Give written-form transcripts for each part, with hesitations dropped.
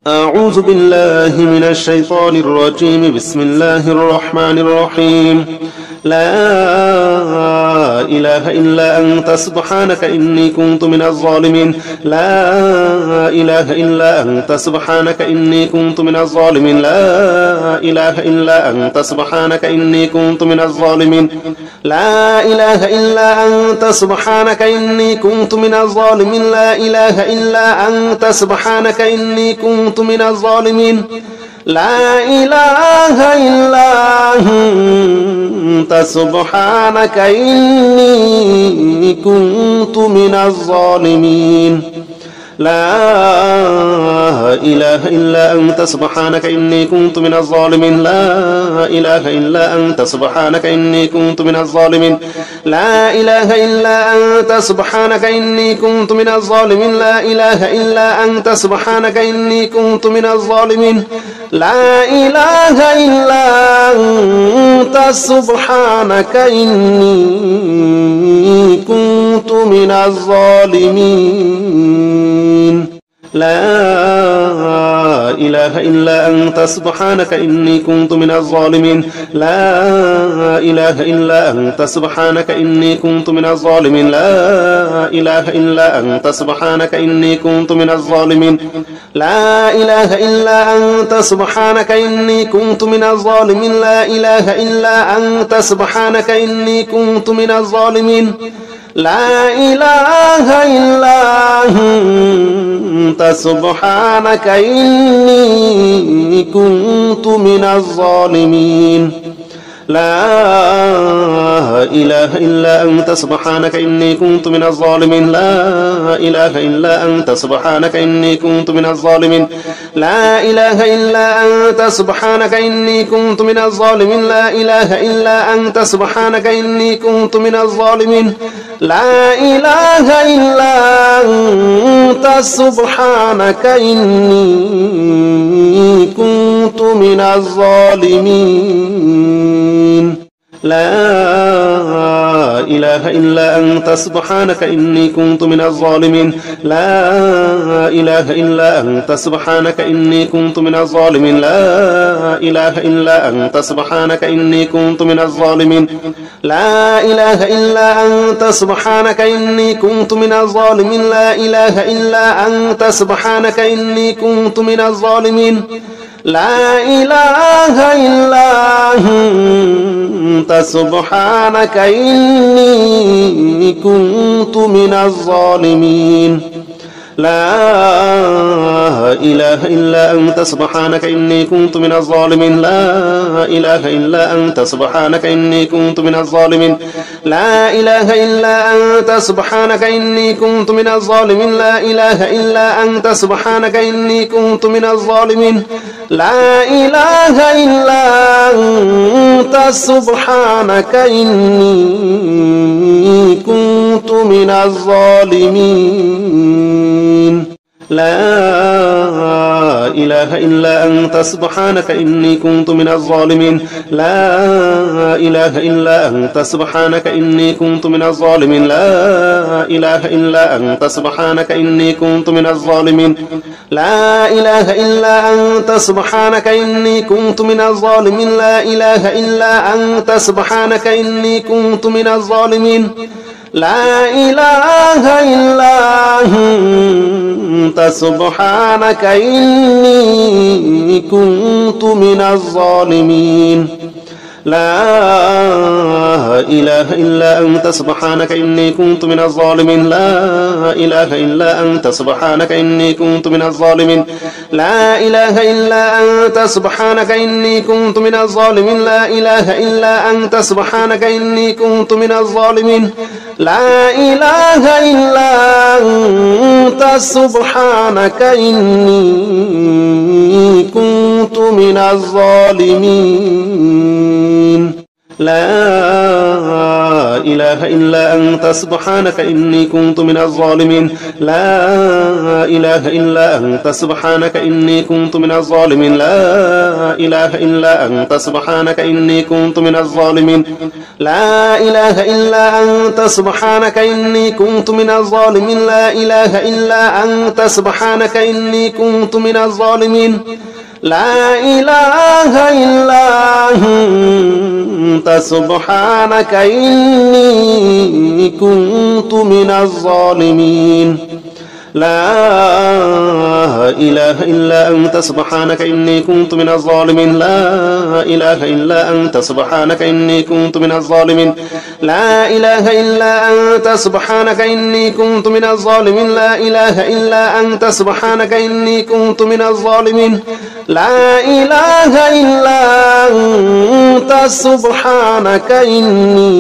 أعوذ بالله من الشيطان الرجيم. بسم الله الرحمن الرحيم. لا إله إلا أنت سبحانك إني كنت من الظالمين. لا إله إلا أنت سبحانك إني كنت من الظالمين. لا إله إلا أنت سبحانك إني كنت من الظالمين. لا إله إلا أنت سبحانك إني كنت من الظالمين. لا إله إلا أنت سبحانك إني كنت من الظالمين. لا إله إلا أنت سبحانك إني كنت من الظالمين. لا إله إلا أنت سبحانك إني كنت من الظالمين. لا إله إلا أنت سبحانك إني كنت من الظالمين. لا إله إلا أنت سبحانك إني كنت من الظالمين. لا إله إلا أنت سبحانك إني كنت من الظالمين. لا إله إلا أنت سبحانك إني كنت من الظالمين. لا إله إلا أنت سبحانك إني كنت من الظالمين. لا إله إلا أنت سبحانك إني كنت من الظالمين. لا إله إلا أنت سبحانك إني كنت من الظالمين. لا إله إلا أنت سبحانك إني كنت من الظالمين. لا إله إلا أنت سبحانك إني كنت من الظالمين. لا إله إلا أنت سبحانك إني كنت من الظالمين. لا إله إلا أنت سبحانك إني كنت من الظالمين. لا إله إلا أنت سبحانك إني كنت من الظالمين. لا إله إلا أنت سبحانك إني كنت من الظالمين. لا إله إلا أنت سبحانك إني كنت من الظالمين. لا إله إلا أنت سبحانك إني كنت من الظالمين. لا إله إلا أنت سبحانك إني كنت من الظالمين. لا إله إلا أنت سبحانك إني كنت من الظالمين. لا إله إلا أنت سبحانك إني كنت من الظالمين. لا إله إلا أنت سبحانك إني كنت من الظالمين. لا إله إلا أنت سبحانك إني كنت من الظالمين. لا إله إلا أنت سبحانك إني كنت من الظالمين. لا إله إلا أنت سبحانك إني كنت من الظالمين. لا إله إلا أنت سبحانك إني كنت من الظالمين. لا إله إلا أنت سبحانك إني كنت من الظالمين. لا إله إلا أنت سبحانك إني كنت من الظالمين. لا إله إلا أنت سبحانك إني كنت من الظالمين. لا إله إلا أنت سبحانك إني كنت من الظالمين. لا إله إلا أنت سبحانك إني كنت من الظالمين. لا إله إلا أنت سبحانك إني كنت من الظالمين. لا إله إلا أنت سبحانك إني كنت من الظالمين. لا إله إلا أنت سبحانك إني كنت من الظالمين. لا إله إلا أنت سبحانك إني كنت من الظالمين. لا إله إلا أنت سبحانك إني كنت من الظالمين. لا إله إلا أنت سبحانك إني كنت من الظالمين. لا إله إلا أنت سبحانك إني كنت من الظالمين. لا إله إلا أنت سبحانك إني كنت من الظالمين. لا إله إلا أنت سبحانك إني كنت من الظالمين. لا إله إلا أنت سبحانك إني كنت من الظالمين لا إله إلا أنت سبحانك إني كنت من الظالمين لا إله إلا أنت سبحانك إني كنت من الظالمين لا إله إلا أنت سبحانك إني كنت من الظالمين لا إله إلا أنت سبحانك إني كنت من الظالمين لا إله إلا أنت سبحانك إني كنت من الظالمين لا إله إلا أنت سبحانك إني كنت من الظالمين لا إله إلا أنت سبحانك إني كنت من الظالمين لا إله إلا أنت سبحانك إني كنت من الظالمين لا إله إلا أنت سبحانك إني كنت من الظالمين لا إله إلا أنت سبحانك إني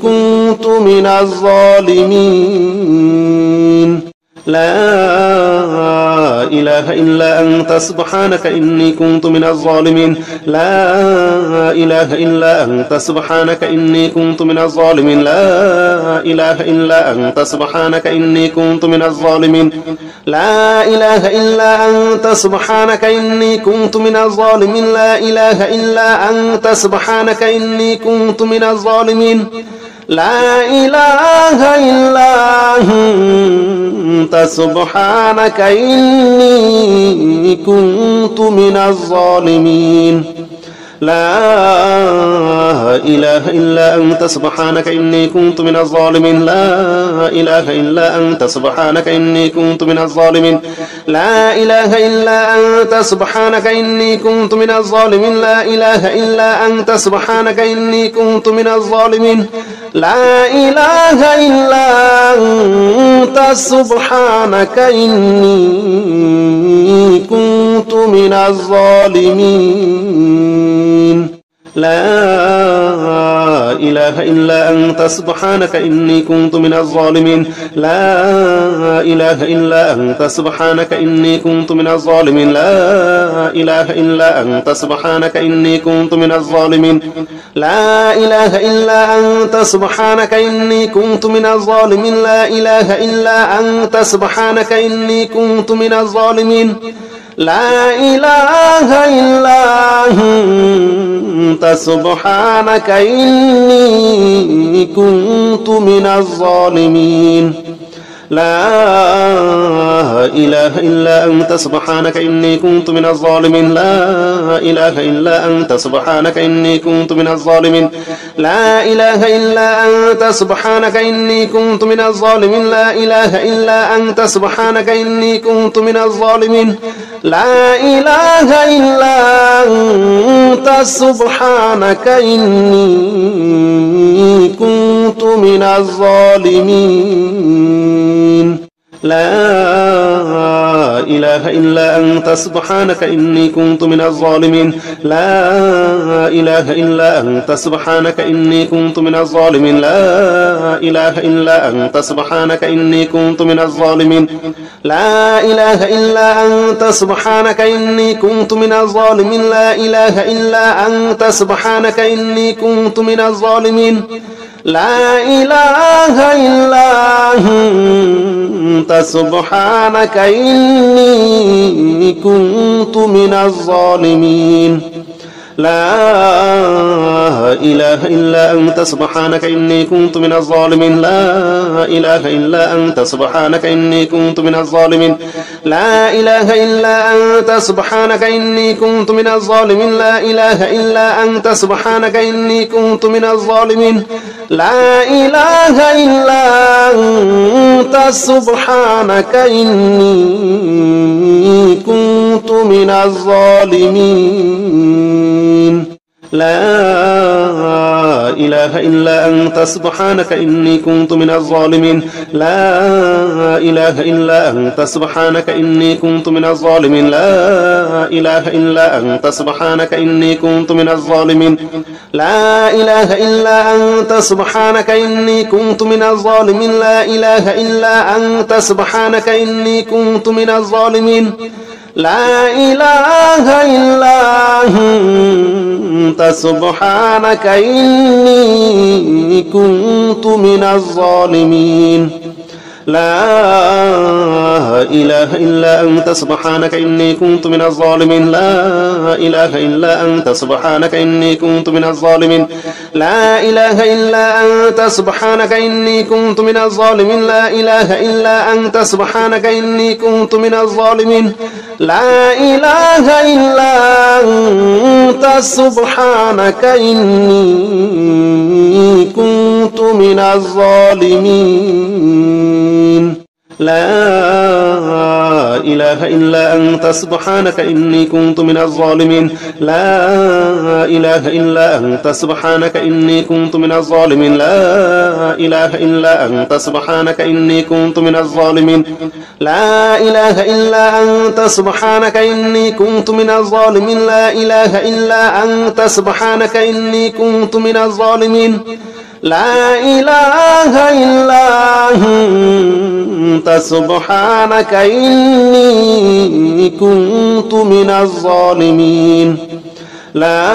كنت من الظالمين لا إله إلا أنت سبحانك إني كنت من الظالمين لا إله إلا أنت سبحانك إني كنت من الظالمين لا إله إلا أنت سبحانك إني كنت من الظالمين لا إله إلا أنت سبحانك إني كنت من الظالمين لا إله إلا أنت سبحانك إني كنت من الظالمين لا إله إلا أنت سبحانك إني كنت من الظالمين لا إله إلا أنت سبحانك إني كنت من الظالمين لا إله إلا أنت سبحانك إني كنت من الظالمين لا إله إلا أنت سبحانك إني كنت من الظالمين لا إله إلا أنت سبحانك إني كنت من الظالمين لا إله إلا أنت سبحانك إني كنت من الظالمين لا إله إلا أنت سبحانك إني كنت من الظالمين لا إله إلا أنت سبحانك إني كنت من الظالمين لا إله إلا أنت سبحانك إني كنت من الظالمين لا إله إلا أنت سبحانك إني كنت من الظالمين لا إله إلا أنت سبحانك إني كنت من الظالمين لا إله إلا أنت سبحانك إني كنت من الظالمين لا إله إلا أنت سبحانك إني كنت من الظالمين لا إله إلا أنت سبحانك إني كنت من الظالمين لا إله إلا أنت سبحانك إني كنت من الظالمين لا إله إلا أنت سبحانك إني كنت من الظالمين لا إله إلا أنت سبحانك إني كنت من الظالمين لا إله إلا أنت سبحانك إني كنت من الظالمين لا إله إلا أنت سبحانك إني كنت من الظالمين لا إله إلا أنت سبحانك إني كنت من الظالمين لا إله إلا أنت سبحانك إني كنت من الظالمين لا إله إلا أنت سبحانك إني كنت من الظالمين لا إله إلا أنت سبحانك إني كنت من الظالمين لا إله إلا أنت سبحانك إني كنت من الظالمين لا إله إلا أنت سبحانك إني كنت من الظالمين لا إله إلا أنت سبحانك إني كنت من الظالمين لا إله إلا أنت سبحانك إني كنت من الظالمين لا إله إلا أنت سبحانك إني كنت من الظالمين لا إله إلا أنت سبحانك إني كنت من الظالمين لا إله إلا أنت سبحانك إني كنت من الظالمين لا إله إلا أنت سبحانك إني كنت من الظالمين لا إله إلا أنت سبحانك إني كنت من الظالمين لا إله إلا أنت سبحانك إني كنت من الظالمين لا إله إلا أنت سبحانك إني كنت من الظالمين لا إله إلا أنت سبحانك إني كنت من الظالمين لا إله إلا أنت سبحانك إني كنت من الظالمين لا إله إلا أنت سبحانك إني كنت من الظالمين لا إله إلا أنت سبحانك إني كنت من الظالمين لا إله إلا أنت سبحانك إني كنت من الظالمين لا إله إلا أنت سبحانك إني كنت من الظالمين لا إله إلا أنت سبحانك إني كنت من الظالمين لا إله إلا أنت سبحانك إني كنت من الظالمين لا إله إلا أنت سبحانك إني كنت من الظالمين لا إله إلا أنت سبحانك إني كنت من الظالمين لا إله إلا أنت سبحانك إني كنت من الظالمين لا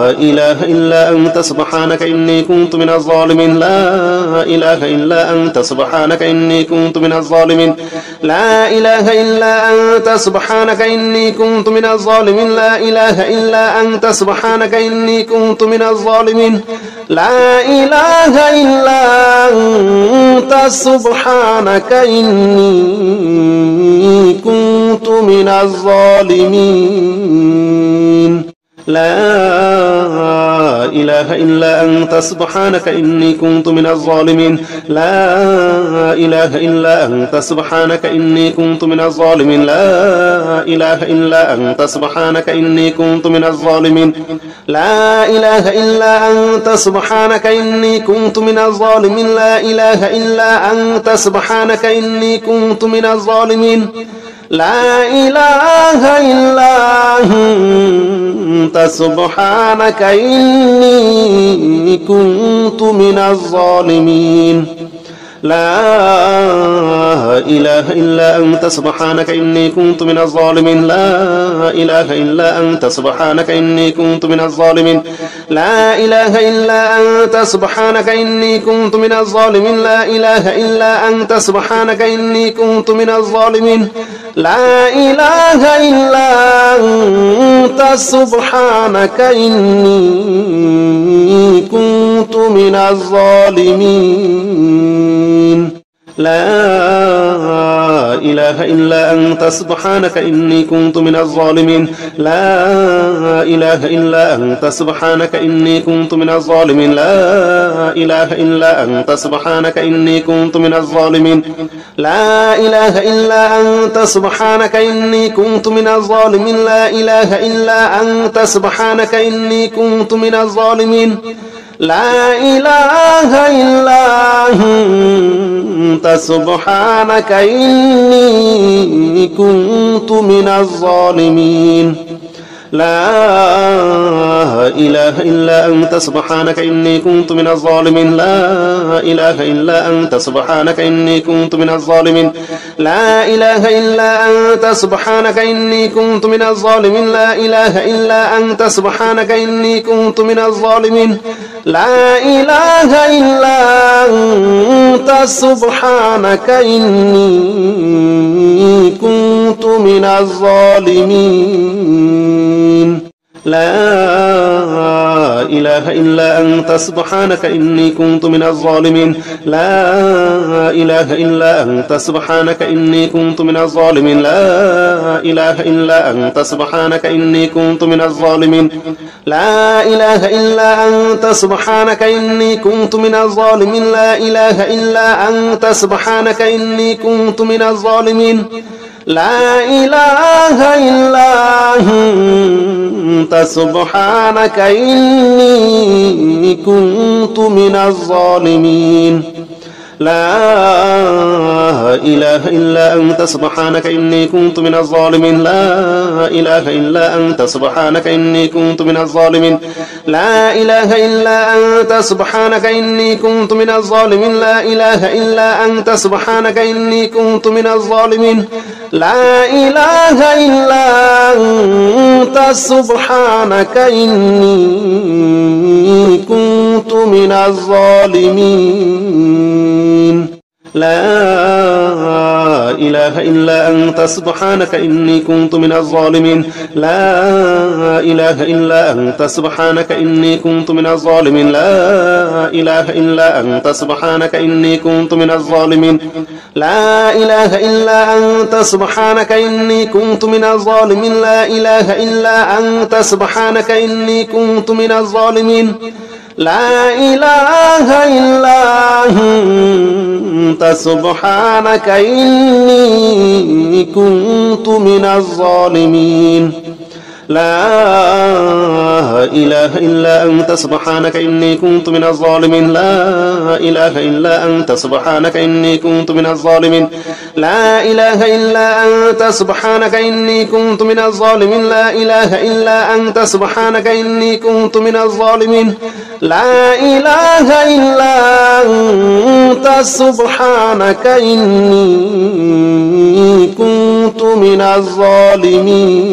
إله إلا أنت سبحانك إني كنت من الظالمين لا إله إلا أنت سبحانك إني كنت من الظالمين لا إله إلا أنت سبحانك إني كنت من الظالمين لا إله إلا أنت سبحانك إني كنت من الظالمين لا إله إلا أنت سبحانك إني كنت من الظالمين لا إله إلا أنت سبحانك إني كنت من الظالمين لا إله إلا أنت سبحانك إني كنت من الظالمين لا إله إلا أنت سبحانك إني كنت من الظالمين لا إله إلا أنت سبحانك إني كنت من الظالمين لا إله إلا أنت سبحانك إني كنت من الظالمين لا إله إلا أنت سبحانك إني كنت من الظالمين لا إله إلا أنت سبحانك إني كنت من الظالمين لا إله إلا أنت سبحانك إني كنت من الظالمين لا إله إلا أنت سبحانك إني كنت من الظالمين لا إله إلا أنت سبحانك إني كنت من الظالمين لا إله إلا أنت سبحانك إني كنت من الظالمين لا إله إلا أنت سبحانك إني كنت من الظالمين لا إله إلا أنت سبحانك إني كنت من الظالمين لا إله إلا أنت سبحانك إني كنت من الظالمين لا إله إلا أنت سبحانك إني كنت من الظالمين لا إله إلا أنت سبحانك إني كنت من الظالمين لا إله إلا أنت سبحانك إني كنت من الظالمين لا إله إلا أنت سبحانك إني كنت من الظالمين لا إله إلا أنت سبحانك إني كنت من الظالمين لا إله إلا أنت سبحانك إني كنت من الظالمين لا إله إلا أنت سبحانك إني كنت من الظالمين لا إله إلا أنت سبحانك إني كنت من الظالمين لا إله إلا أنت سبحانك إني كنت من الظالمين لا إله إلا أنت سبحانك إني كنت من الظالمين لا إله إلا أنت سبحانك إني كنت من الظالمين لا إله إلا أنت سبحانك إني كنت من الظالمين لا إله إلا أنت سبحانك إني كنت من الظالمين لا إله إلا أنت سبحانك إني كنت من الظالمين لا إله إلا أنت سبحانك إني كنت من الظالمين لا إله إلا أنت سبحانك إني كنت من الظالمين لا إله إلا أنت سبحانك إني كنت من الظالمين لا إله إلا أنت سبحانك إني كنت من الظالمين لا إله إلا أنت سبحانك إني كنت من الظالمين لا إله إلا أنت سبحانك إني كنت من الظالمين لا إله إلا أنت سبحانك إني كنت من الظالمين لا إله إلا أنت سبحانك إني كنت من الظالمين لا إله إلا أنت سبحانك إني كنت من الظالمين لا إله إلا أنت سبحانك إني كنت من الظالمين لا إله إلا أنت سبحانك إني كنت من الظالمين لا إله إلا أنت سبحانك إني كنت من الظالمين لا إله إلا أنت سبحانك إني كنت من الظالمين لا إله إلا أنت سبحانك إني كنت من الظالمين لا إله إلا أنت سبحانك إني كنت من الظالمين لا إله إلا أنت سبحانك إني كنت من الظالمين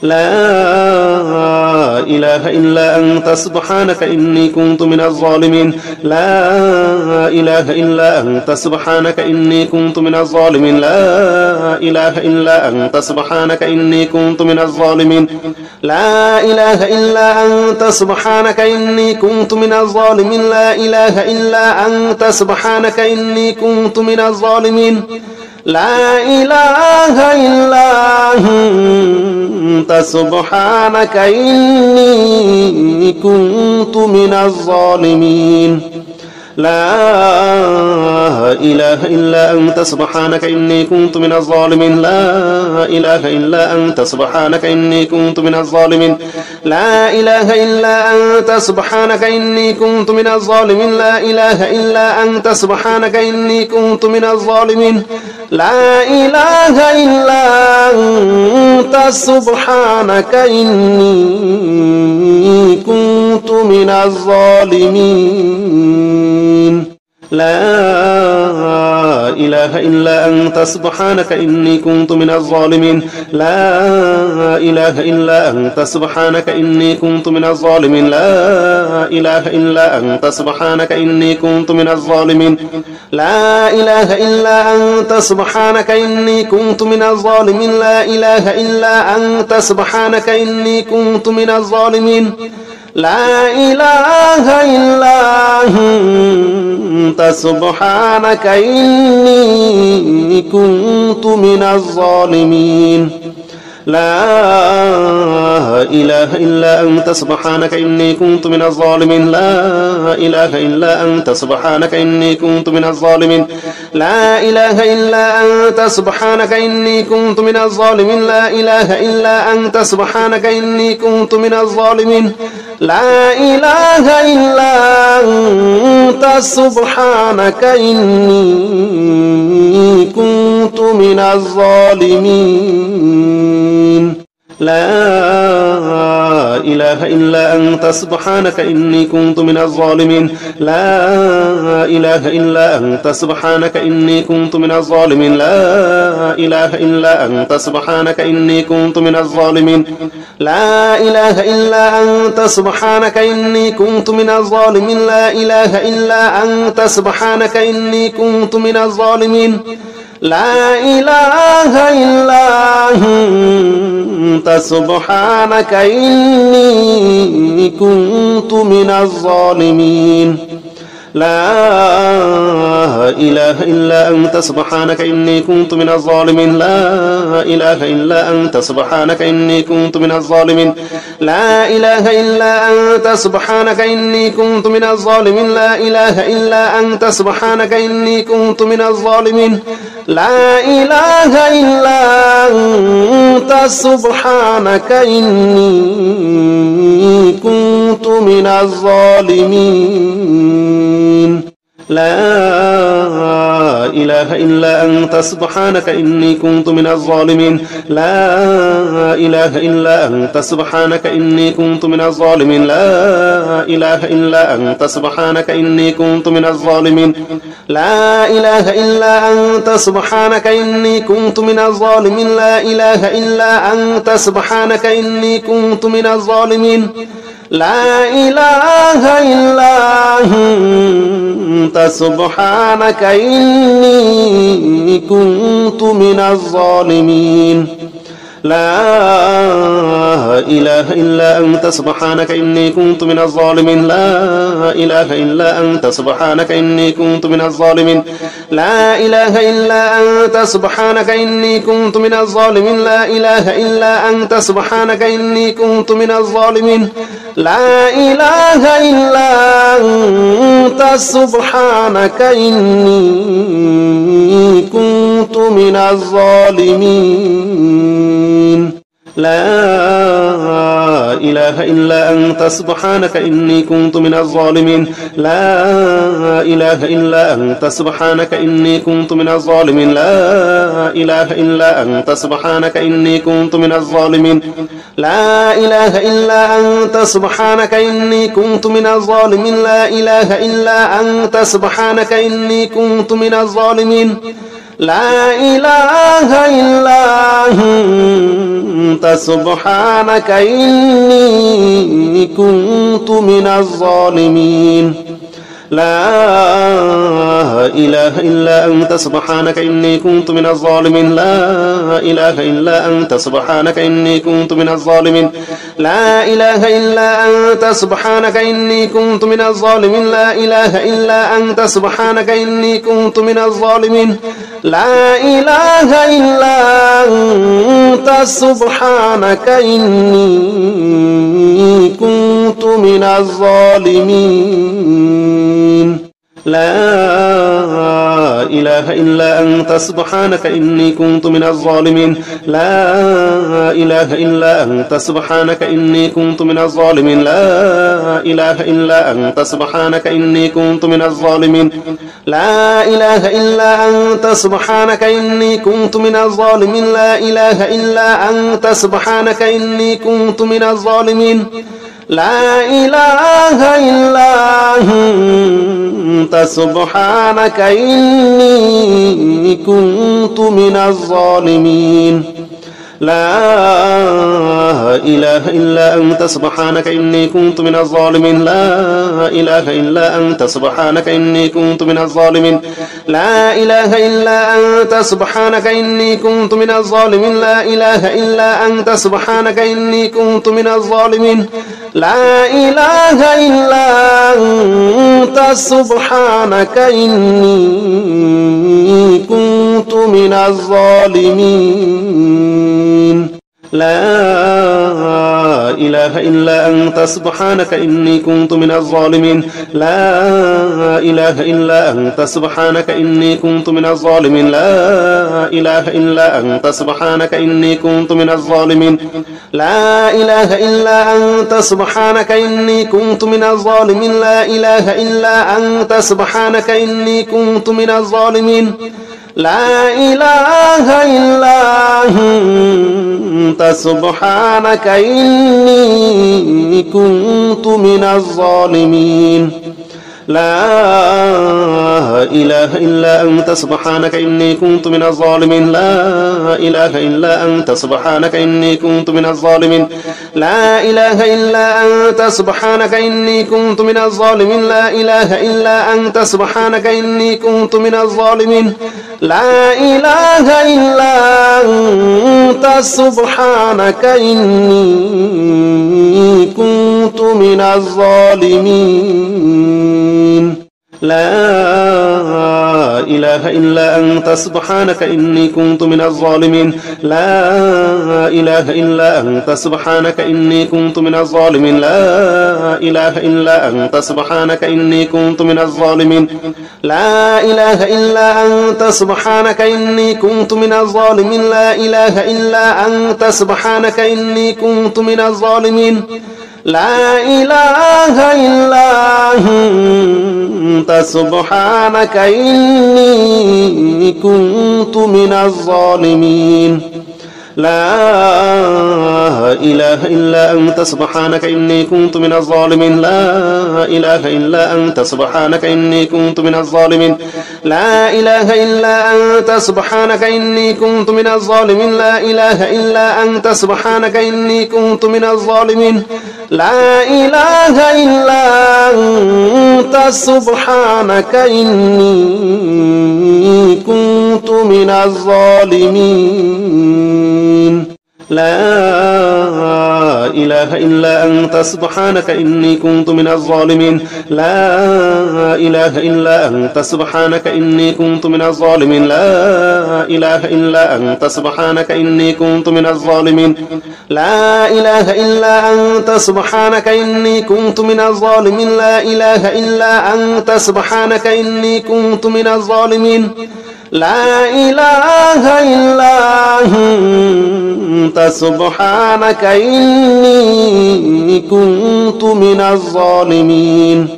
لا إله إلا أنت سبحانك إني كنت من الظالمين لا إله إلا أنت سبحانك إني كنت من الظالمين لا إله إلا أنت سبحانك إني كنت من الظالمين لا إله إلا أنت سبحانك إني كنت من الظالمين لا إله إلا أنت سبحانك إني كنت من الظالمين لا إله إلا أنت سبحانك إني كنت من الظالمين لا إله إلا أنت سبحانك إني كنت من الظالمين لا إله إلا أنت سبحانك إني كنت من الظالمين لا إله إلا أنت سبحانك إني كنت من الظالمين لا إله إلا أنت سبحانك إني كنت من الظالمين لا إله إلا أنت سبحانك إني كنت من الظالمين لا إله إلا أنت سبحانك إني كنت من الظالمين لا إله إلا أنت سبحانك إني كنت من الظالمين لا إله إلا أنت سبحانك إني كنت من الظالمين لا إله إلا أنت سبحانك إني كنت من الظالمين لا إله إلا أنت سبحانك إني كنت من الظالمين لا إله إلا أنت سبحانك إني كنت من الظالمين لا إله إلا أنت سبحانك إني كنت من الظالمين لا إله إلا أنت سبحانك إني كنت من الظالمين لا إله إلا أنت سبحانك إني كنت من الظالمين لا إله إلا أنت سبحانك إني كنت من الظالمين لا إله إلا أنت سبحانك إني كنت من الظالمين لا إله إلا أنت سبحانك إني كنت من الظالمين لا إله إلا أنت سبحانك إني كنت من الظالمين لا إله إلا أنت سبحانك إني كنت من الظالمين لا إله إلا أنت سبحانك إني كنت من الظالمين لا إله إلا أنت سبحانك إني كنت من الظالمين لا إله إلا أنت سبحانك إني كنت من الظالمين لا إله إلا أنت سبحانك إني كنت من الظالمين لا إله إلا أنت سبحانك إني كنت من الظالمين لا إله إلا أنت سبحانك إني كنت من الظالمين لا إله إلا أنت سبحانك إني كنت من الظالمين لا إله إلا أنت سبحانك إني كنت من الظالمين لا إله إلا أنت سبحانك إني كنت من الظالمين لا إله إلا أنت سبحانك إني كنت من الظالمين لا إله إلا أنت سبحانك إني كنت من الظالمين لا إله إلا أنت سبحانك إني كنت من الظالمين لا إله إلا أنت سبحانك إني كنت من الظالمين لا إله إلا أنت سبحانك إني كنت من الظالمين لا إله إلا أنت سبحانك إني كنت من الظالمين لا إله إلا أنت سبحانك إني كنت من الظالمين لا إله إلا أنت سبحانك إني كنت من الظالمين لا إله إلا أنت سبحانك إني كنت من الظالمين لا إله إلا أنت سبحانك إني كنت من الظالمين لا إله إلا أنت سبحانك إني كنت من الظالمين لا إله إلا أنت سبحانك إني كنت من الظالمين لا إله إلا أنت سبحانك إني كنت من الظالمين لا إله إلا أنت سبحانك إني كنت من الظالمين لا إله إلا أنت سبحانك إني كنت من الظالمين لا إله إلا أنت سبحانك إني كنت من الظالمين لا إله إلا أنت سبحانك إني كنت من الظالمين لا إله إلا أنت سبحانك إني كنت من الظالمين لا إله إلا أنت سبحانك إني كنت من الظالمين لا إله إلا أنت سبحانك إني كنت من الظالمين لا إله إلا أنت سبحانك إني كنت من الظالمين لا إله إلا أنت سبحانك إني كنت من الظالمين لا إله إلا أنت سبحانك إني كنت من الظالمين لا إله إلا أنت سبحانك إني كنت من الظالمين لا إله إلا أنت سبحانك إني كنت من الظالمين لا إله إلا أنت سبحانك إني كنت من الظالمين لا إله إلا أنت سبحانك إني كنت من الظالمين لا إله إلا أنت سبحانك إني كنت من الظالمين لا إله إلا أنت سبحانك إني كنت من الظالمين لا إله إلا أنت سبحانك إني كنت من الظالمين لا إله إلا أنت سبحانك إني كنت من الظالمين لا إله إلا أنت سبحانك إني كنت من الظالمين لا إله إلا أنت سبحانك إني كنت من الظالمين لا إله إلا أنت سبحانك إني كنت من الظالمين لا إله إلا أنت سبحانك إني كنت من الظالمين لا إله إلا أنت سبحانك إني كنت من الظالمين لا إله إلا أنت سبحانك إني كنت من الظالمين لا إله إلا أنت سبحانك إني كنت من الظالمين لا إله إلا أنت سبحانك إني كنت من الظالمين لا إله إلا أنت سبحانك إني كنت من الظالمين لا إله إلا أنت سبحانك إني كنت من الظالمين لا إله إلا أنت سبحانك إني كنت من الظالمين لا إله إلا أنت سبحانك إني كنت من الظالمين لا إله إلا أنت سبحانك إني كنت من الظالمين لا إله إلا أنت سبحانك إني كنت من الظالمين لا إله إلا أنت سبحانك إني كنت من الظالمين لا إله إلا أنت سبحانك إني كنت من الظالمين لا إله إلا أنت سبحانك إني كنت من الظالمين لا إله إلا أنت سبحانك إني كنت من الظالمين لا إله إلا أنت سبحانك إني كنت من الظالمين لا إله إلا أنت سبحانك إني كنت من الظالمين لا إله إلا أنت سبحانك إني كنت من الظالمين لا إله إلا أنت سبحانك إني كنت من الظالمين لا إله إلا أنت سبحانك إني كنت من الظالمين لا إله إلا أنت سبحانك إني كنت من الظالمين لا إله إلا أنت سبحانك إني كنت من الظالمين لا إله إلا أنت سبحانك إني كنت من الظالمين لا إله إلا أنت سبحانك إني كنت من الظالمين لا إله إلا أنت سبحانك إني كنت من الظالمين لا إله إلا أنت سبحانك إني كنت من الظالمين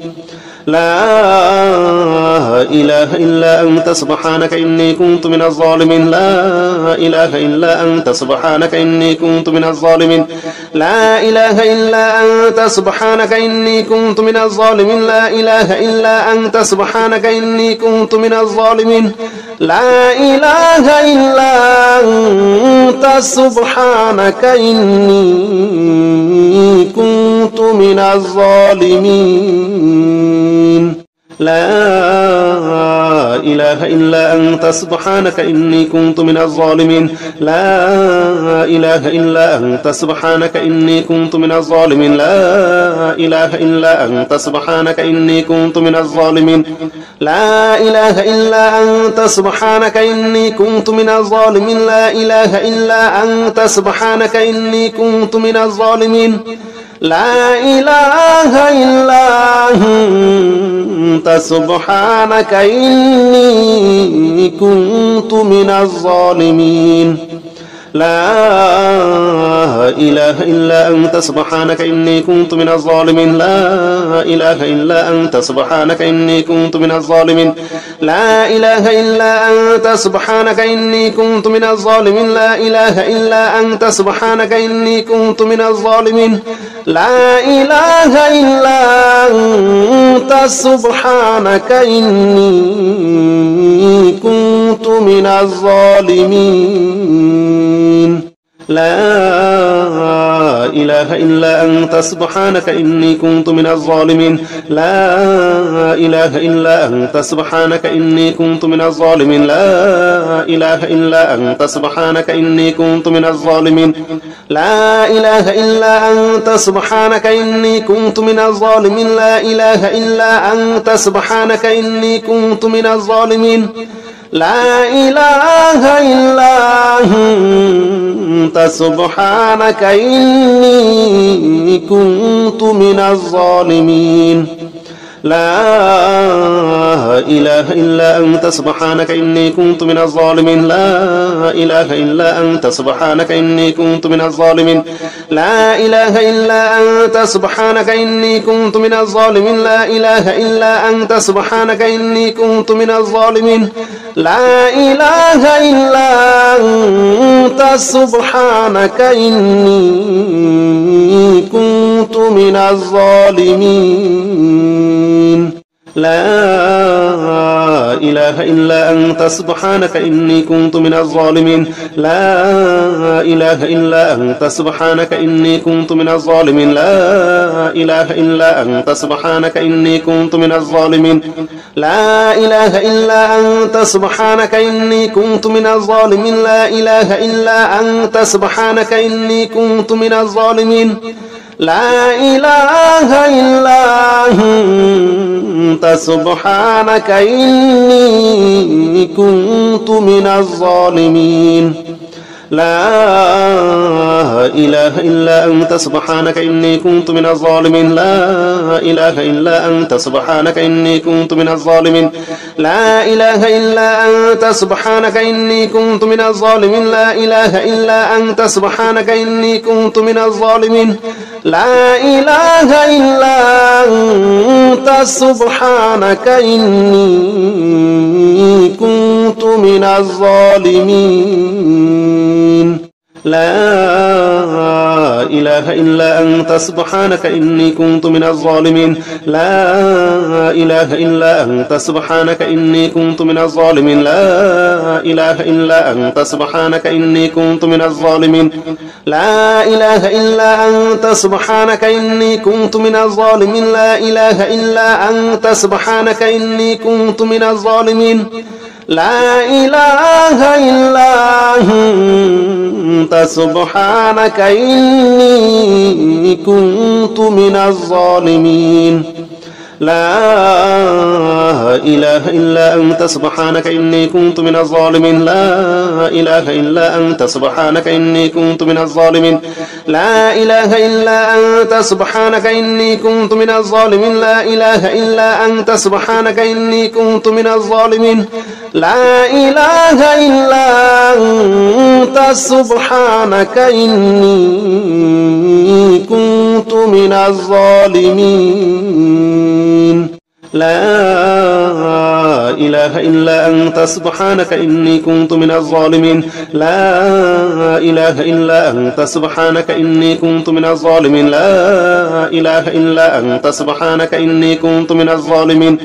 لا إله إلا أنت سبحانك إني كنت من الظالمين لا إله إلا أنت سبحانك إني كنت من الظالمين لا إله إلا أنت سبحانك إني كنت من الظالمين لا إله إلا أنت سبحانك إني كنت من الظالمين لا إله إلا أنت سبحانك إني كنت من الظالمين لا إله إلا أنت سبحانك إني كنت من الظالمين لا إله إلا أنت سبحانك إني كنت من الظالمين لا إله إلا أنت سبحانك إني كنت من الظالمين لا إله إلا أنت سبحانك إني كنت من الظالمين لا إله إلا أنت سبحانك إني كنت من الظالمين لا إله إلا أنت سبحانك إني كنت من الظالمين لا إله إلا أنت سبحانك إني كنت من الظالمين لا إله إلا أنت سبحانك إني كنت من الظالمين لا إله إلا أنت سبحانك إني كنت من الظالمين لا إله إلا أنت سبحانك إني كنت من الظالمين لا إله إلا أنت سبحانك إني كنت من الظالمين لا إله إلا أنت سبحانك إني كنت من الظالمين لا إله إلا أنت سبحانك إني كنت من الظالمين لا إله إلا أنت سبحانك إني كنت من الظالمين لا إله إلا أنت سبحانك إني كنت من الظالمين لا إله إلا أنت سبحانك إني كنت من الظالمين لا إله إلا أنت سبحانك إني كنت من الظالمين لا إله إلا أنت سبحانك إني كنت من الظالمين لا إله إلا أنت سبحانك إني كنت من الظالمين لا إله إلا أنت سبحانك إني كنت من الظالمين لا إله إلا أنت سبحانك إني كنت من الظالمين لا إله إلا أنت سبحانك إني كنت من الظالمين لا إله إلا أنت سبحانك إني كنت من الظالمين لا إله إلا أنت سبحانك إني كنت من الظالمين لا إله إلا أنت سبحانك إني كنت من الظالمين لا إله إلا أنت سبحانك إني كنت من الظالمين لا إله إلا أنت سبحانك إني كنت من الظالمين لا إله إلا أنت سبحانك إني كنت من الظالمين لا إله إلا أنت سبحانك إني كنت من الظالمين لا إله إلا أنت سبحانك إني كنت من الظالمين لا إله إلا أنت سبحانك إني كنت من الظالمين لا إله إلا أنت سبحانك إني كنت من الظالمين لا إله إلا أنت سبحانك إني كنت من الظالمين لا إله إلا أنت سبحانك إني كنت من الظالمين لا إله إلا أنت سبحانك إني كنت من الظالمين لا إله إلا أنت سبحانك إني كنت من الظالمين لا إله إلا أنت سبحانك إني كنت من الظالمين لا إله إلا أنت سبحانك إني كنت من الظالمين لا إله إلا أنت سبحانك إني كنت من الظالمين لا إله إلا أنت سبحانك إني كنت من الظالمين لا إله إلا أنت سبحانك إني كنت من الظالمين لا إله إلا أنت سبحانك إني كنت من الظالمين لا إله إلا أنت سبحانك إني كنت من الظالمين لا إله إلا أنت سبحانك إني كنت من الظالمين لا إله إلا أنت سبحانك إني كنت من الظالمين لا إله إلا أنت سبحانك إني كنت من الظالمين لا إله إلا أنت سبحانك إني كنت من الظالمين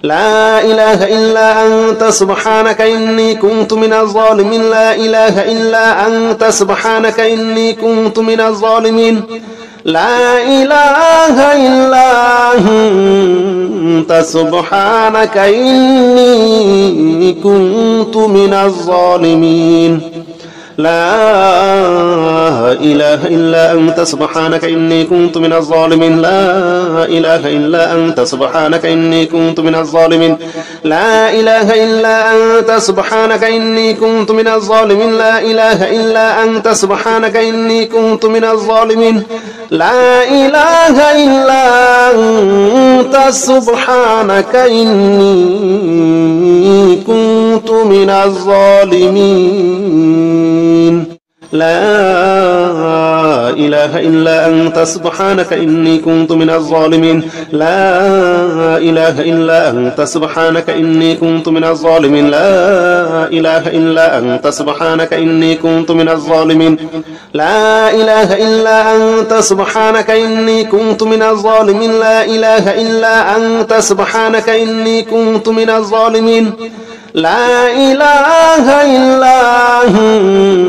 لا إله إلا أنت سبحانك إني كنت من الظالمين لا إله إلا أنت سبحانك إني كنت من الظالمين لا إله إلا أنت سبحانك إني كنت من الظالمين لا إله إلا أنت سبحانك إني كنت من الظالمين لا إله إلا أنت سبحانك إني كنت من الظالمين لا إله إلا أنت سبحانك إني كنت من الظالمين لا إله إلا أنت سبحانك إني كنت من الظالمين لا إله إلا أنت سبحانك إني كنت من الظالمين لا إله إلا أنت سبحانك إني كنت من الظالمين لا إله إلا أنت سبحانك إني كنت من الظالمين لا إله إلا أنت سبحانك إني كنت من الظالمين لا إله إلا أنت سبحانك إني كنت من الظالمين لا إله إلا أنت سبحانك إني كنت من الظالمين لا إله إلا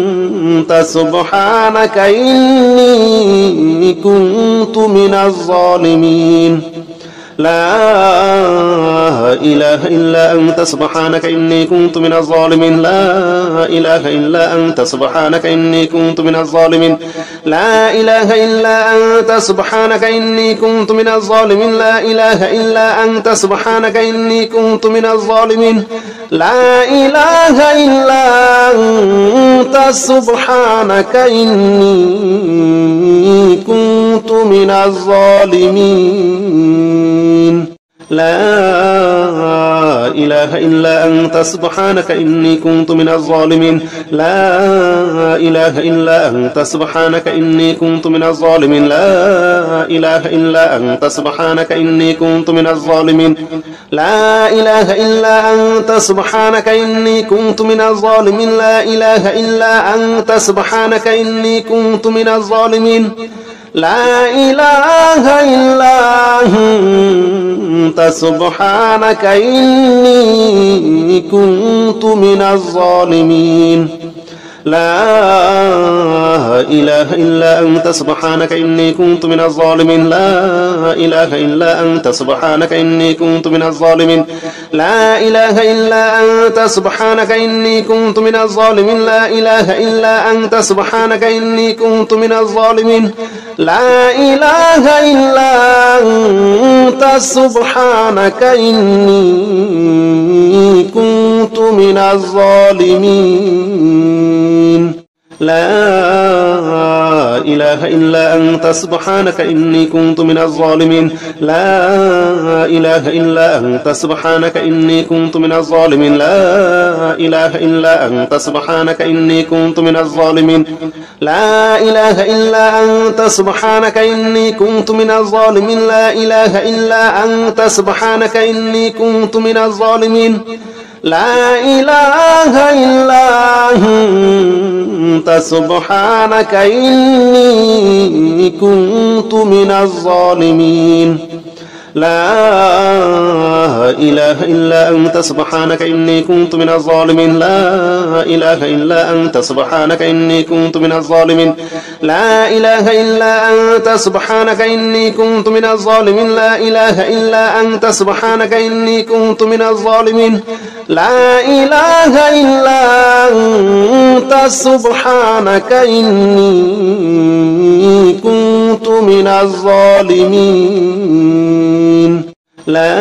أنت سبحانك إني كنت من الظالمين لا إله إلا أنت سبحانك إني كنت من الظالمين لا إله إلا أنت سبحانك إني كنت من الظالمين لا إله إلا أنت سبحانك إني كنت من الظالمين لا إله إلا أنت سبحانك إني كنت من الظالمين لا إله إلا أنت سبحانك إني كنت من الظالمين لا إله إلا أنت سبحانك إني كنت من الظالمين لا إله إلا أنت سبحانك إني كنت من الظالمين لا إله إلا أنت سبحانك إني كنت من الظالمين لا إله إلا أنت سبحانك إني كنت من الظالمين لا إله إلا أنت سبحانك إني كنت من الظالمين لا إله إلا أنت سبحانك إني كنت من الظالمين لا إله إلا أنت سبحانك إني كنت من الظالمين لا إله إلا أنت سبحانك إني كنت من الظالمين لا إله إلا أنت سبحانك إني كنت من الظالمين لا إله إلا أنت سبحانك إني كنت من الظالمين لا إله إلا أنت سبحانك إني كنت من الظالمين لا إله إلا أنت سبحانك إني كنت من الظالمين لا إله إلا أنت سبحانك إني كنت من الظالمين لا إله إلا أنت سبحانك إني كنت من الظالمين لا إله إلا أنت سبحانك إني كنت من الظالمين لا إله إلا أنت سبحانك إني كنت من الظالمين لا إله إلا أنت سبحانك إني كنت من الظالمين لا إله إلا أنت سبحانك إني كنت من الظالمين لا إله إلا أنت سبحانك إني كنت من الظالمين لا إله إلا أنت سبحانك إني كنت من الظالمين لا إله إلا أنت سبحانك إني كنت من الظالمين لا إله إلا أنت سبحانك إني كنت من الظالمين لا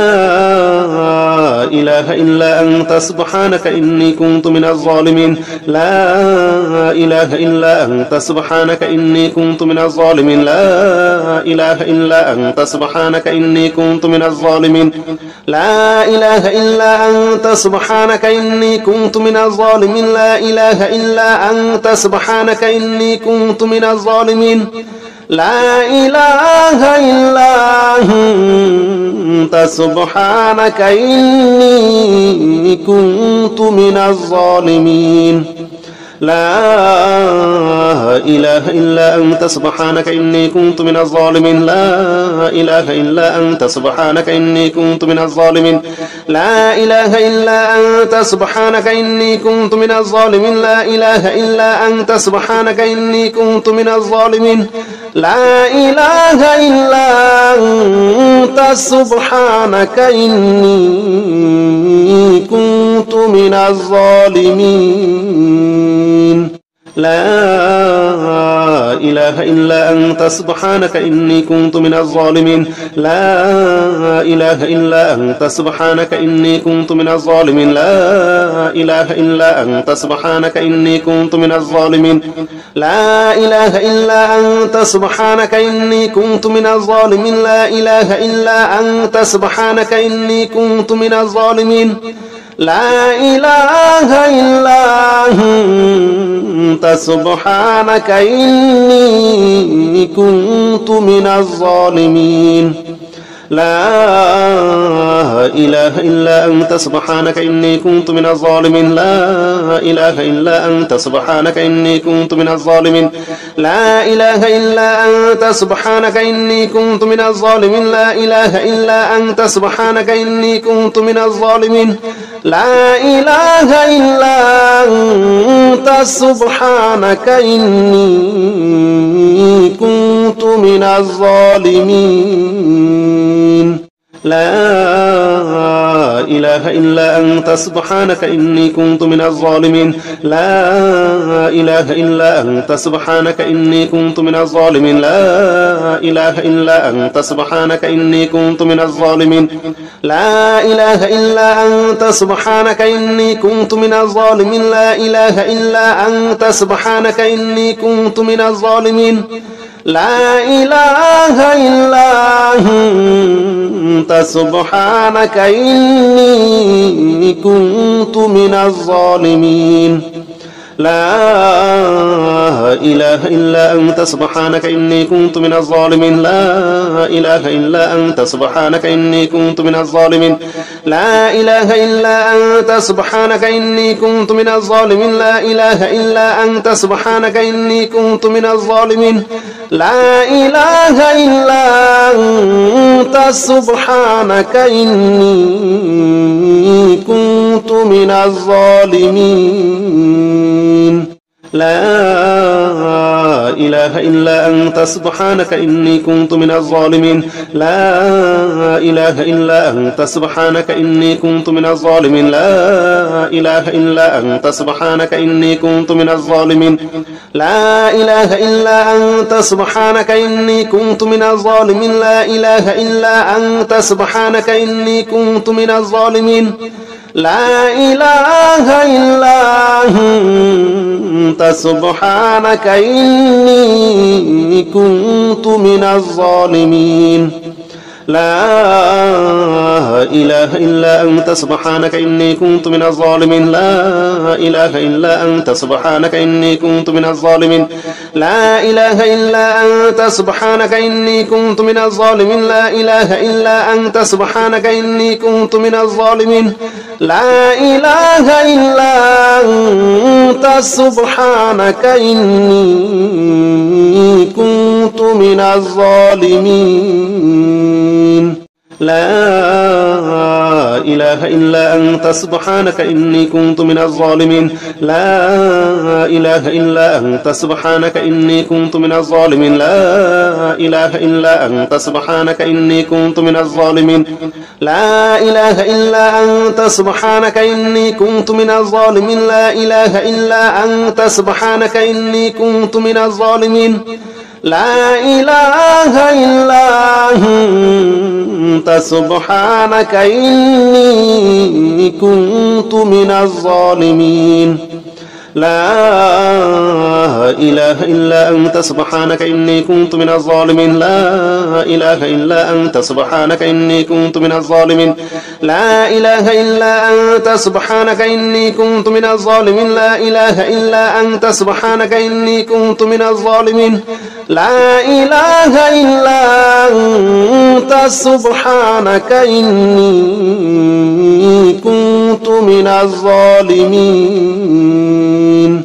إله إلا أنت سبحانك إني كنت من الظالمين لا إله إلا أنت سبحانك إني كنت من الظالمين لا إله إلا أنت سبحانك إني كنت من الظالمين لا إله إلا أنت سبحانك إني كنت من الظالمين لا إله إلا أنت سبحانك إني كنت من الظالمين لا إله إلا أنت سبحانك إني كنت من الظالمين لا إله إلا أنت سبحانك إني كنت من الظالمين لا إله إلا أنت سبحانك إني كنت من الظالمين لا إله إلا أنت سبحانك إني كنت من الظالمين لا إله إلا أنت سبحانك إني كنت من الظالمين لا إله إلا أنت سبحانك إني كنت من الظالمين لا إله إلا أنت سبحانك إني كنت من الظالمين لا إله إلا أنت سبحانك إني كنت من الظالمين لا إله إلا أنت سبحانك إني كنت من الظالمين لا إله إلا أنت سبحانك إني كنت من الظالمين لا إله إلا أنت سبحانك إني كنت من الظالمين لا إله إلا أنت سبحانك إني كنت من الظالمين لا إله إلا أنت سبحانك إني كنت من الظالمين لا إله إلا أنت سبحانك إني كنت من الظالمين لا إله إلا أنت سبحانك إني كنت من الظالمين لا إله إلا أنت سبحانك إني كنت من الظالمين لا إله إلا أنت سبحانك إني كنت من الظالمين لا إله إلا أنت سبحانك إني كنت من الظالمين لا إله إلا أنت سبحانك إني كنت من الظالمين لا إله إلا أنت سبحانك إني كنت من الظالمين لا إله إلا أنت سبحانك إني كنت من الظالمين لا إله إلا أنت سبحانك إني كنت من الظالمين لا إله إلا أنت سبحانك إني كنت من الظالمين لا إله إلا أنت سبحانك إني كنت من الظالمين لا إله إلا أنت سبحانك إني كنت من الظالمين لا إله إلا أنت سبحانك إني كنت من الظالمين لا إله إلا أنت سبحانك إني كنت من الظالمين لا إله إلا أنت سبحانك إني كنت من الظالمين لا إله إلا أنت سبحانك إني كنت من الظالمين لا إله إلا أنت سبحانك إني كنت من الظالمين لا إله إلا أنت سبحانك إني كنت من الظالمين لا إله إلا أنت سبحانك إني كنت من الظالمين لا إله إلا أنت سبحانك إني كنت من الظالمين لا إله إلا أنت سبحانك إني كنت من الظالمين لا إله إلا أنت سبحانك إني كنت من الظالمين لا إله إلا أنت سبحانك إني كنت من الظالمين لا إله إلا أنت سبحانك إني كنت من الظالمين لا إله إلا أنت سبحانك إني كنت من الظالمين لا إله إلا أنت سبحانك إني كنت من الظالمين لا إله إلا أنت سبحانك إني كنت من الظالمين لا إله إلا أنت سبحانك إني كنت من الظالمين لا إله إلا أنت سبحانك إني كنت من الظالمين لا إله إلا أنت سبحانك إني كنت من الظالمين لا إله إلا أنت سبحانك إني كنت من الظالمين لا إله إلا أنت سبحانك إني كنت من الظالمين لا إله إلا أنت سبحانك إني كنت من الظالمين لا إله إلا أنت سبحانك إني كنت من الظالمين لا إله إلا أنت سبحانك إني كنت من الظالمين لا إله إلا أنت سبحانك إني كنت من الظالمين لا إله إلا أنت سبحانك إني كنت من الظالمين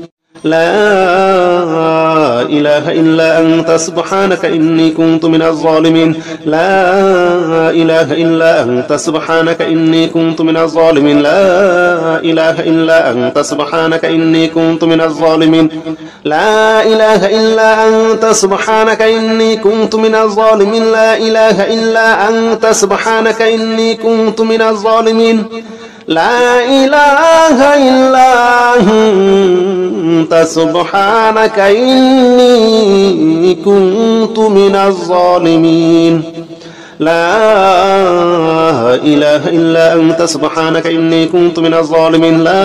لا إله إلا أنت سبحانك إني كنت من الظالمين لا إله إلا أنت سبحانك إني كنت من الظالمين لا إله إلا أنت سبحانك إني كنت من الظالمين لا إله إلا أنت سبحانك إني كنت من الظالمين لا إله إلا أنت سبحانك إني كنت من الظالمين لا إله إلا أنت سبحانك إني كنت من الظالمين لا إله إلا أنت سبحانك إني كنت من الظالمين لا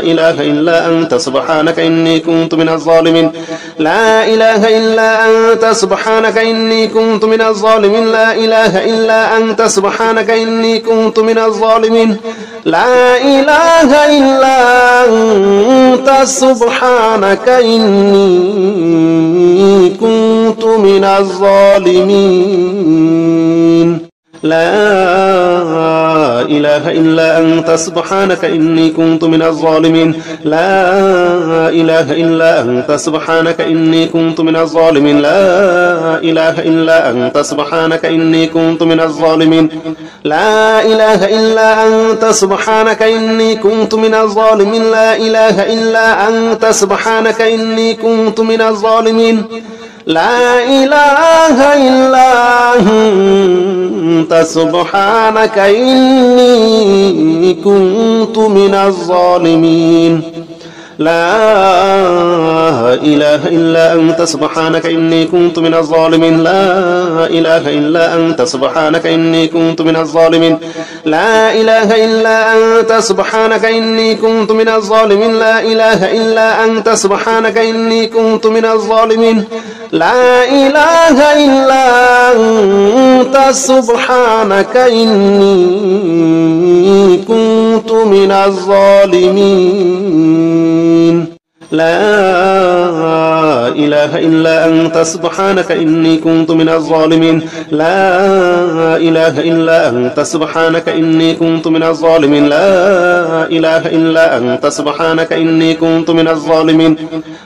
إله إلا أنت سبحانك إني كنت من الظالمين لا إله إلا أنت سبحانك إني كنت من الظالمين لا إله إلا أنت سبحانك إني كنت من الظالمين لا إله إلا أنت سبحانك إني كنت من الظالمين لا إله إلا أنت سبحانك إني كنت من الظالمين لا إله إلا أنت سبحانك إني كنت من الظالمين لا إله إلا أنت سبحانك إني كنت من الظالمين لا إله إلا أنت سبحانك إني كنت من الظالمين لا إله إلا أنت سبحانك إني كنت من الظالمين لا إله إلا أنت سبحانك إني كنت من الظالمين لا إله إلا أنت سبحانك إني كنت من الظالمين لا إله إلا أنت سبحانك إني كنت من الظالمين لا إله إلا أنت سبحانك إني كنت من الظالمين لا إله إلا أنت سبحانك إني كنت من الظالمين لا إله إلا أنت سبحانك إني كنت من الظالمين لا إله إلا أنت سبحانك إني كنت من الظالمين لا إله إلا أنت سبحانك إني كنت من الظالمين لا إله إلا أنت سبحانك إني كنت من الظالمين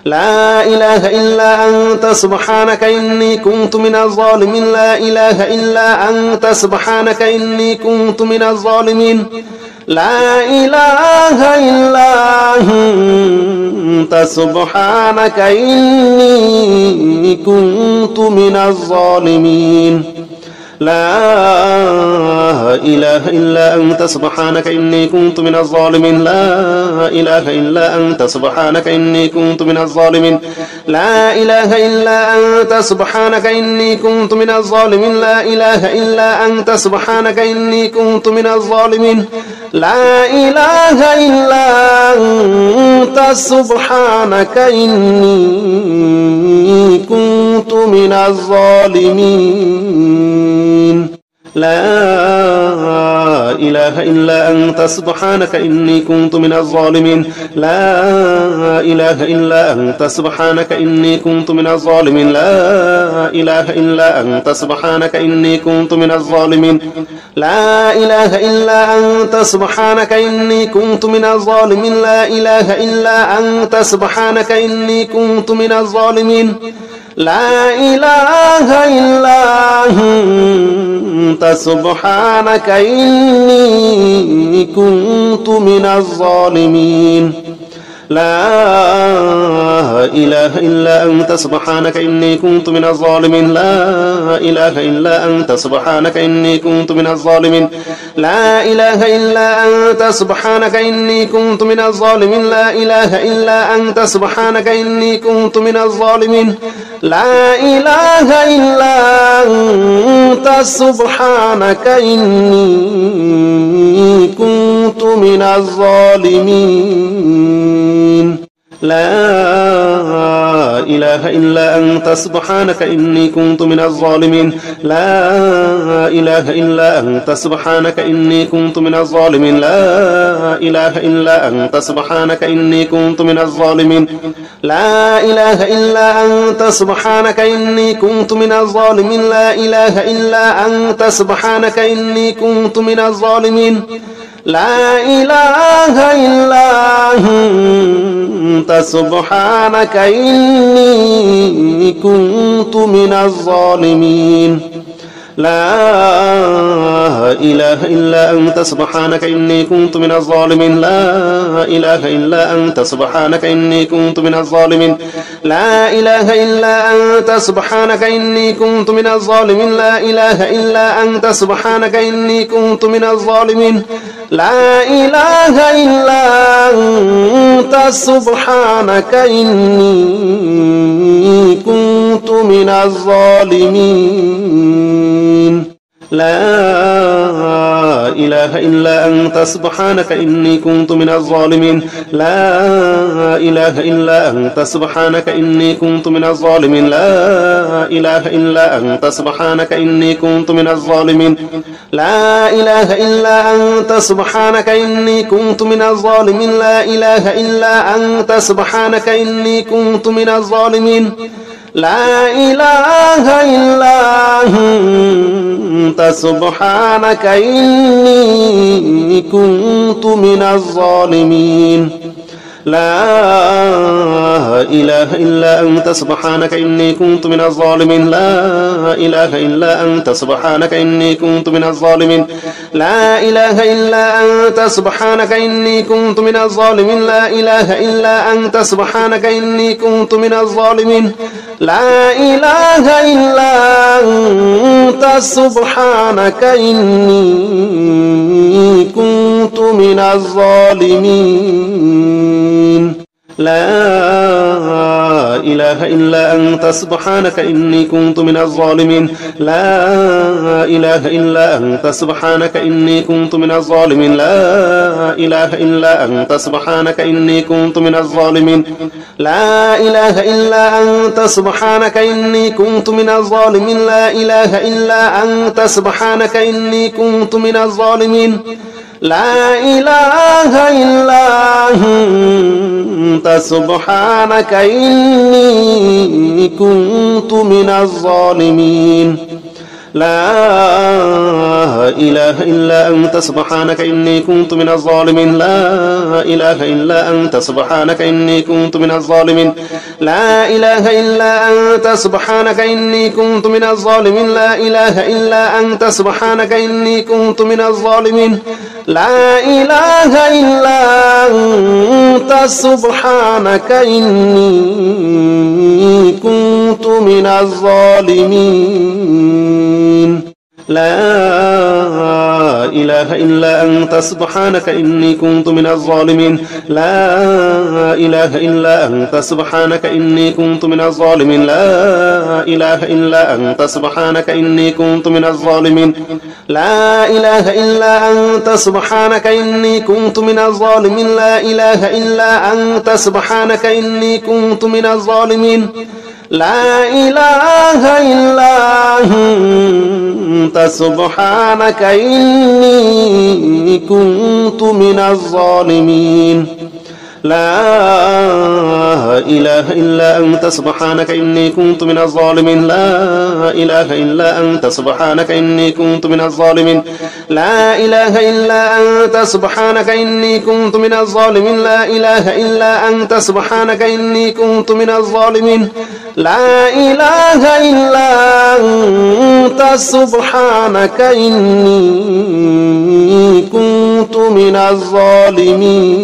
لا إله إلا أنت سبحانك إني كنت من الظالمين لا إله إلا أنت سبحانك إني كنت من الظالمين لا إله إلا أنت سبحانك إني كنت من الظالمين لا إله إلا أنت سبحانك إني كنت من الظالمين لا إله إلا أنت سبحانك إني كنت من الظالمين لا إله إلا أنت سبحانك إني كنت من الظالمين لا إله إلا أنت سبحانك إني كنت من الظالمين لا إله إلا أنت سبحانك إني كنت من الظالمين لا إله إلا أنت سبحانك إني كنت من الظالمين لا إله إلا أنت سبحانك إني كنت من الظالمين لا إله إلا أنت سبحانك إني كنت من الظالمين لا إله إلا أنت سبحانك إني كنت من الظالمين لا إله إلا أنت سبحانك إني كنت من الظالمين لا إله إلا أنت سبحانك إني كنت من الظالمين لا إله إلا أنت سبحانك إني كنت من الظالمين لا إله إلا أنت سبحانك إني كنت من الظالمين لا إله إلا أنت سبحانك إني كنت من الظالمين لا إله إلا أنت سبحانك إني كنت من الظالمين لا إله إلا أنت سبحانك إني كنت من الظالمين لا إله إلا أنت سبحانك إني كنت من الظالمين لا إله إلا أنت سبحانك إني كنت من الظالمين لا إله إلا أنت سبحانك إني كنت من الظالمين لا إله إلا أنت سبحانك إني كنت من الظالمين لا إله إلا أنت سبحانك إني كنت من الظالمين لا إله إلا أنت سبحانك إني كنت من الظالمين لا إله إلا أنت سبحانك إني كنت من الظالمين لا إله إلا أنت سبحانك إني كنت من الظالمين لا إله إلا أنت سبحانك إني كنت من الظالمين لا إله إلا أنت سبحانك إني كنت من الظالمين لا إله إلا أنت سبحانك إني كنت من الظالمين لا إله إلا أنت سبحانك إني كنت من الظالمين لا إله إلا أنت سبحانك إني كنت من الظالمين لا إله إلا أنت سبحانك إني كنت من الظالمين لا إله إلا أنت سبحانك إني كنت من الظالمين لا إله إلا أنت سبحانك إني كنت من الظالمين لا إله إلا أنت سبحانك إني كنت من الظالمين لا إله إلا أنت سبحانك إني كنت من الظالمين لا إله إلا أنت سبحانك إني كنت من الظالمين لا إله إلا أنت سبحانك إني كنت من الظالمين لا إله إلا أنت سبحانك إني كنت من الظالمين لا إله إلا أنت سبحانك إني كنت من الظالمين لا إله إلا أنت سبحانك إني كنت من الظالمين لا إله إلا أنت سبحانك إني كنت من الظالمين لا إله إلا أنت سبحانك إني كنت من الظالمين لا إله إلا أنت سبحانك إني كنت من الظالمين لا إله إلا أنت سبحانك إني كنت من الظالمين لا إله إلا أنت سبحانك إني كنت من الظالمين لا إله إلا أنت سبحانك إني كنت من الظالمين لا إله إلا أنت سبحانك إني كنت من الظالمين لا إله إلا أنت سبحانك إني كنت من الظالمين لا إله إلا أنت سبحانك إني كنت من الظالمين لا إله إلا أنت سبحانك إني كنت من الظالمين لا إله إلا أنت سبحانك إني كنت من الظالمين لا إله إلا أنت سبحانك إني كنت من الظالمين لا إله إلا أنت سبحانك إني كنت من الظالمين لا إله إلا أنت سبحانك إني كنت من الظالمين لا إله إلا أنت سبحانك إني كنت من الظالمين لا إله إلا أنت سبحانك إني كنت من الظالمين لا إله إلا أنت سبحانك إني كنت من الظالمين لا إله إلا أنت سبحانك إني كنت من الظالمين لا إله إلا أنت سبحانك إني كنت من الظالمين لا إله إلا أنت سبحانك إني كنت من الظالمين لا إله إلا أنت سبحانك إني كنت من الظالمين.